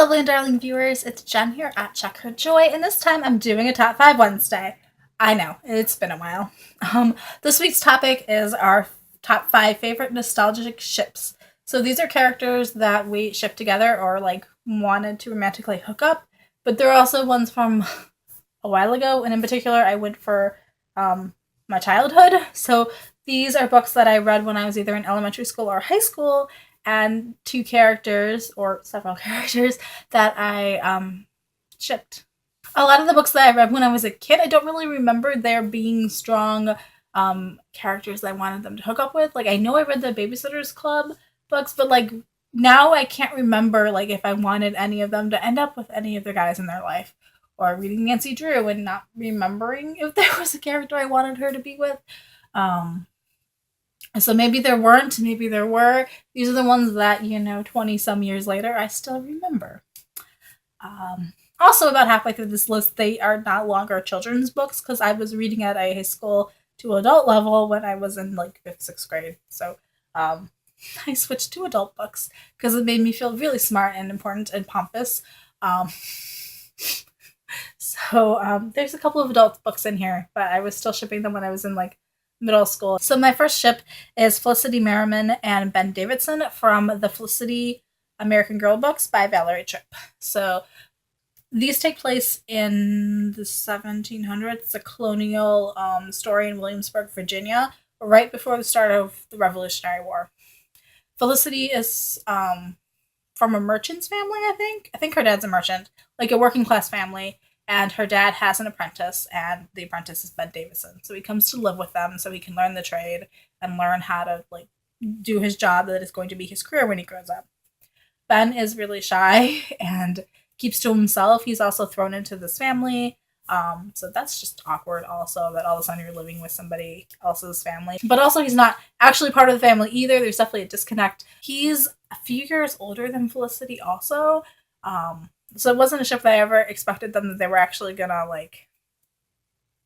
lovely and darling viewers, it's Jen here at Check Her Joy, and this time I'm doing a Top 5 Wednesday. I know, it's been a while. This week's topic is our top 5 favorite nostalgic ships. So these are characters that we shipped together or like wanted to romantically hook up, but there are also ones from a while ago, and in particular I went for my childhood. So these are books that I read when I was either in elementary school or high school, and two characters or several characters that I shipped. A lot of the books that I read when I was a kid, I don't really remember there being strong characters that I wanted them to hook up with. Like, I know I read the Babysitter's Club books, but like now I can't remember like if I wanted any of them to end up with any of the guys in their life. Or reading Nancy Drew and not remembering if there was a character I wanted her to be with. So maybe there weren't, maybe there were. These are the ones that, 20 some years later, I still remember. Also, about halfway through this list, they are not longer children's books because I was reading at a high school to adult level when I was in like 5th, 6th grade. So I switched to adult books because it made me feel really smart and important and pompous. So there's a couple of adult books in here, but I was still shipping them when I was in like middle school. So my first ship is Felicity Merriman and Ben Davidson from the Felicity American Girl books by Valerie Tripp. So these take place in the 1700s. It's a colonial story in Williamsburg, Virginia, right before the start of the Revolutionary War. Felicity is from a merchant's family, I think. I think her dad's a merchant, like a working class family. And her dad has an apprentice, and the apprentice is Ben Davidson. So he comes to live with them so he can learn the trade and learn how to like do his job that is going to be his career when he grows up. Ben is really shy and keeps to himself. He's also thrown into this family. So that's just awkward also that all of a sudden you're living with somebody else's family. But also he's not actually part of the family either. There's definitely a disconnect. He's a few years older than Felicity also. So it wasn't a ship that I ever expected them that they were actually gonna like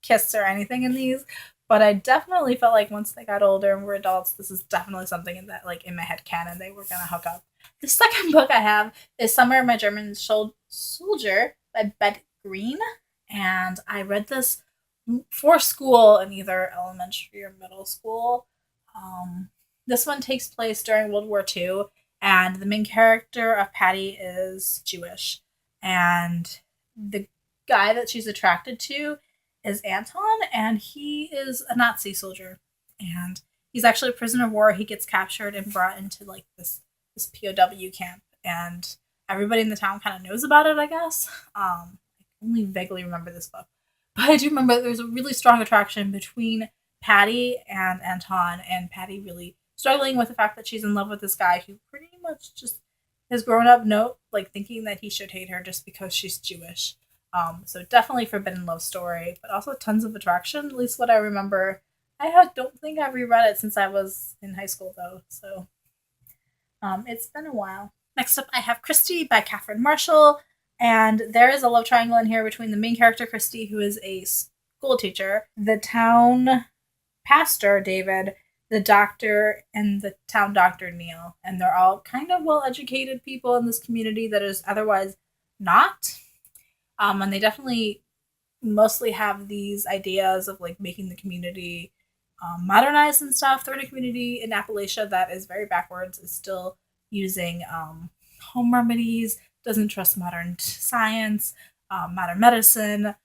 kiss or anything in these. But I definitely felt like once they got older and were adults, this is definitely something in that like in my head canon they were gonna hook up. The second book I have is Summer My German Soldier by Bette Greene. And I read this for school in either elementary or middle school. This one takes place during World War II, and the main character of Patty is Jewish. And the guy that she's attracted to is Anton, and he is a Nazi soldier. And he's actually a prisoner of war. He gets captured and brought into like this POW camp. And everybody in the town kind of knows about it, I guess. I only vaguely remember this book. But I do remember there's a really strong attraction between Patty and Anton, and Patty really struggling with the fact that she's in love with this guy who pretty much just has grown up thinking that he should hate her just because she's Jewish. So definitely forbidden love story, but also tons of attraction, at least what I remember. Don't think I've reread it since I was in high school though, so it's been a while. Next up I have Christy by Catherine Marshall, and there is a love triangle in here between the main character Christy, who is a school teacher, the town pastor David, the doctor, and the town doctor, Neil. And they're all kind of well-educated people in this community that is otherwise not. And they definitely mostly have these ideas of like making the community modernized and stuff. They're in a community in Appalachia that is very backwards, is still using home remedies, doesn't trust modern science, modern medicine.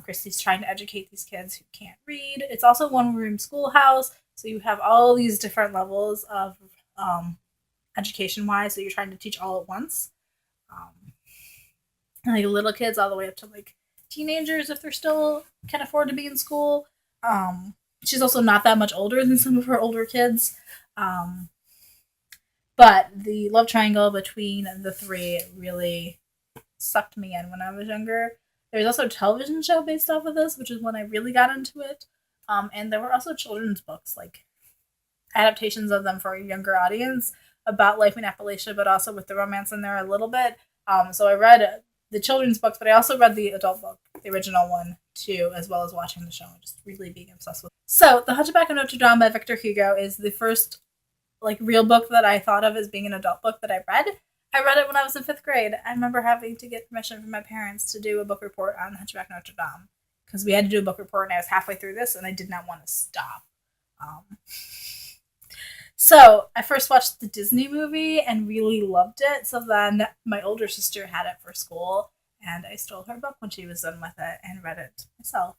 Christy's trying to educate these kids who can't read. It's also one-room schoolhouse. So you have all these different levels of education-wise, so you're trying to teach all at once. Like little kids all the way up to like teenagers if they're still can afford to be in school. She's also not that much older than some of her older kids. But the love triangle between the three really sucked me in when I was younger. There's also a television show based off of this, which is when I really got into it. And there were also children's books, like adaptations of them for a younger audience about life in Appalachia, but also with the romance in there a little bit. So I read the children's books, but I also read the adult book, the original one, too, as well as watching the show and just really being obsessed with it. So The Hunchback of Notre Dame by Victor Hugo is the first like real book that I thought of as being an adult book that I read. I read it when I was in 5th grade. I remember having to get permission from my parents to do a book report on Hunchback Notre Dame because we had to do a book report and I was halfway through this and I did not want to stop. Um, so I first watched the Disney movie and really loved it. So then my older sister had it for school and I stole her book when she was done with it and read it myself.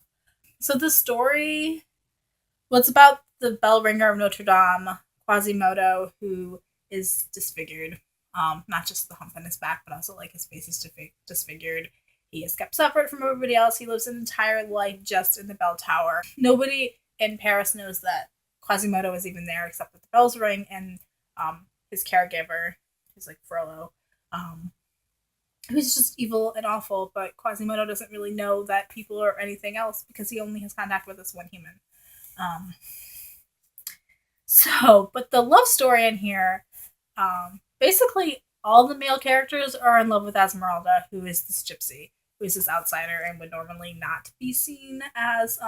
So the story was about the bell ringer of Notre Dame, Quasimodo, who is disfigured. Not just the hump in his back, but also like his face is disfigured. He is kept separate from everybody else. He lives an entire life just in the bell tower. Nobody in Paris knows that Quasimodo is even there except that the bells ring and his caregiver, who's like Frollo, who's just evil and awful, but Quasimodo doesn't really know that people are anything else because he only has contact with this one human. But the love story in here, basically all the male characters are in love with Esmeralda, who is this gypsy, who is this outsider and would normally not be seen as,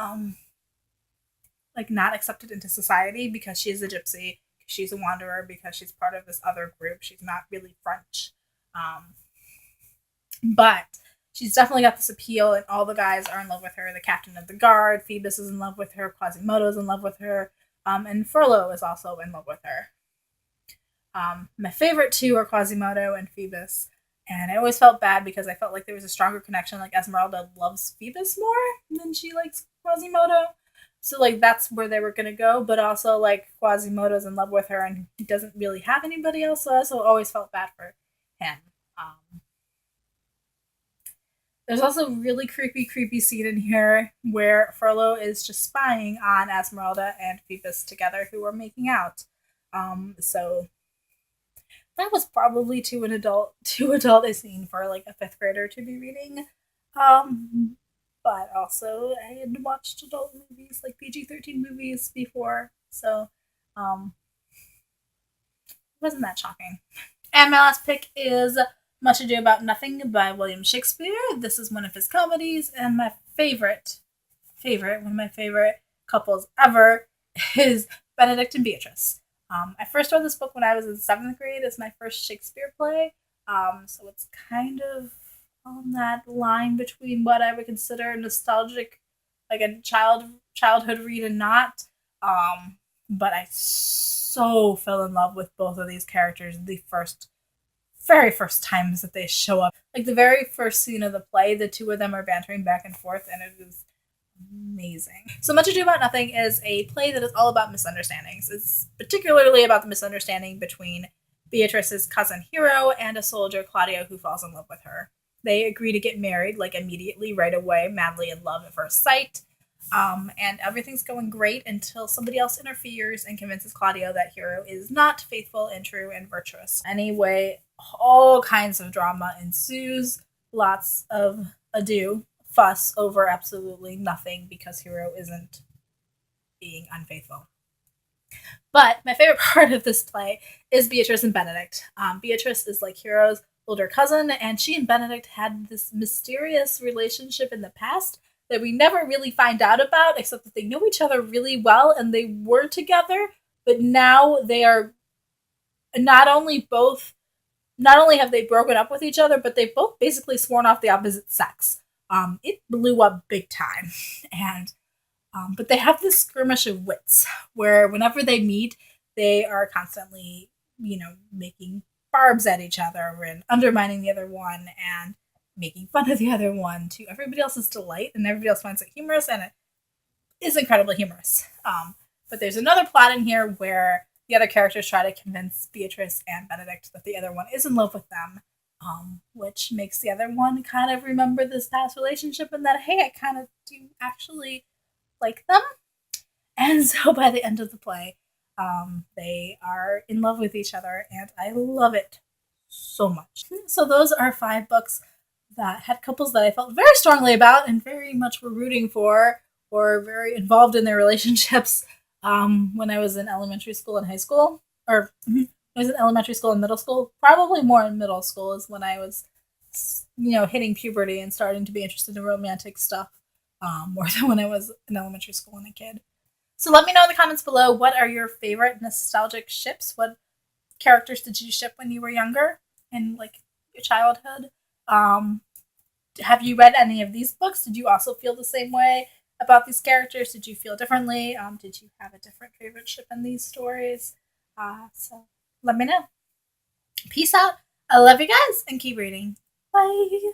not accepted into society because she's a gypsy, she's a wanderer, because she's part of this other group. She's not really French. But she's definitely got this appeal, and all the guys are in love with her. The captain of the guard, Phoebus, is in love with her. Quasimodo is in love with her. And Frollo is also in love with her. My favorite two are Quasimodo and Phoebus. And I always felt bad because I felt like there was a stronger connection. Like, Esmeralda loves Phoebus more than she likes Quasimodo. So, that's where they were going to go. But also, Quasimodo's in love with her and he doesn't really have anybody else. So I also always felt bad for him. There's also a really creepy scene in here where Frollo is just spying on Esmeralda and Phoebus together, who are making out. So that was probably too adult a scene for a 5th grader to be reading. But also I had watched adult movies, like PG-13 movies before, so it wasn't that shocking. And my last pick is Much Ado About Nothing by William Shakespeare. This is one of his comedies, and my one of my favorite couples ever is Benedict and Beatrice. I first read this book when I was in 7th grade. It's my first Shakespeare play, so it's kind of on that line between what I would consider nostalgic, like a childhood read and not. But I so fell in love with both of these characters the very first times that they show up. Like the very first scene of the play, the two of them are bantering back and forth, and it is amazing. So Much Ado About Nothing is a play that is all about misunderstandings. It's particularly about the misunderstanding between Beatrice's cousin Hero and a soldier, Claudio, who falls in love with her. They agree to get married, immediately, right away, madly in love at first sight. And everything's going great until somebody else interferes and convinces Claudio that Hero is not faithful and true and virtuous. Anyway, all kinds of drama ensues. Lots of fuss over absolutely nothing because Hero isn't being unfaithful. But my favorite part of this play is Beatrice and Benedict. Beatrice is Hero's older cousin, and she and Benedict had this mysterious relationship in the past that we never really find out about, except that they know each other really well and they were together, but now they are not only have they broken up with each other, but they've both basically sworn off the opposite sex. It blew up big time. And but they have this skirmish of wits where whenever they meet, they are constantly, making barbs at each other and undermining the other one and making fun of the other one to everybody else's delight, and everybody else finds it humorous, and it is incredibly humorous. But there's another plot in here where the other characters try to convince Beatrice and Benedict that the other one is in love with them, which makes the other one kind of remember this past relationship and that, hey, I kind of do actually like them. And so by the end of the play, they are in love with each other, and I love it so much. So those are 5 books that had couples that I felt very strongly about and very much were rooting for or very involved in their relationships when I was in elementary school and high school. Or I was in elementary school and middle school. Probably more in middle school is when I was, hitting puberty and starting to be interested in romantic stuff more than when I was in elementary school and a kid. So let me know in the comments below, what are your favorite nostalgic ships? What characters did you ship when you were younger? in like your childhood. Have you read any of these books? Did you also feel the same way about these characters? Did you feel differently? Did you have a different favorite ship in these stories? So let me know. Peace out. I love you guys and keep reading. Bye.